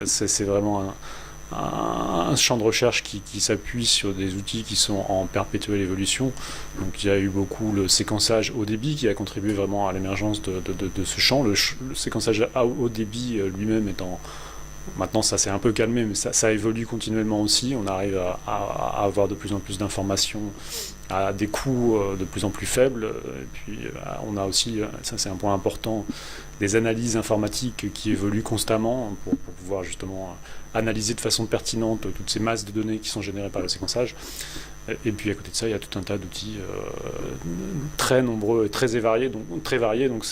c'est vraiment un champ de recherche qui s'appuie sur des outils qui sont en perpétuelle évolution. Donc il y a eu beaucoup le séquençage haut débit qui a contribué vraiment à l'émergence de ce champ. Le séquençage à haut débit lui-même étant... Maintenant ça s'est un peu calmé, mais ça évolue continuellement aussi. On arrive à avoir de plus en plus d'informations à des coûts de plus en plus faibles. Et puis on a aussi, ça c'est un point important, des analyses informatiques qui évoluent constamment pour pouvoir justement analyser de façon pertinente toutes ces masses de données qui sont générées par le séquençage. Et puis à côté de ça, il y a tout un tas d'outils très nombreux et très variés. Donc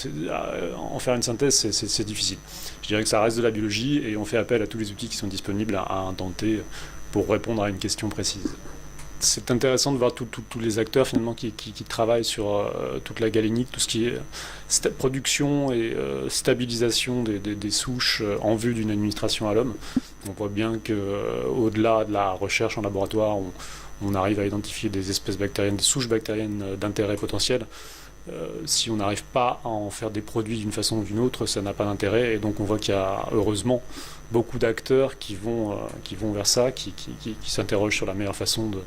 en faire une synthèse, c'est difficile. Je dirais que ça reste de la biologie et on fait appel à tous les outils qui sont disponibles à un temps T pour répondre à une question précise. C'est intéressant de voir tous les acteurs finalement qui travaillent sur toute la galénique, tout ce qui est production et stabilisation des souches en vue d'une administration à l'homme. On voit bien qu'au-delà de la recherche en laboratoire, on arrive à identifier des espèces bactériennes, des souches bactériennes d'intérêt potentiel. Si on n'arrive pas à en faire des produits d'une façon ou d'une autre, ça n'a pas d'intérêt. Et donc on voit qu'il y a heureusement beaucoup d'acteurs qui vont vers ça, qui s'interrogent sur la meilleure façon de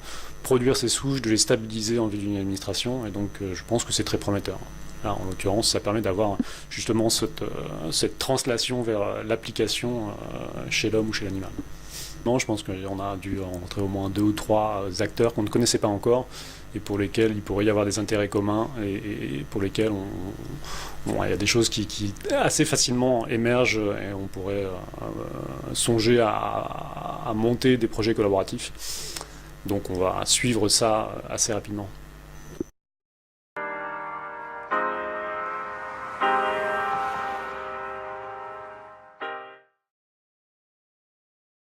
produire ces souches, de les stabiliser en vue d'une administration. Et donc je pense que c'est très prometteur. Là, en l'occurrence, ça permet d'avoir justement cette translation vers l'application chez l'homme ou chez l'animal. Je pense qu'on a dû rencontrer au moins 2 ou 3 acteurs qu'on ne connaissait pas encore et pour lesquels il pourrait y avoir des intérêts communs et pour lesquels il y a des choses qui assez facilement émergent et on pourrait songer à monter des projets collaboratifs. Donc on va suivre ça assez rapidement.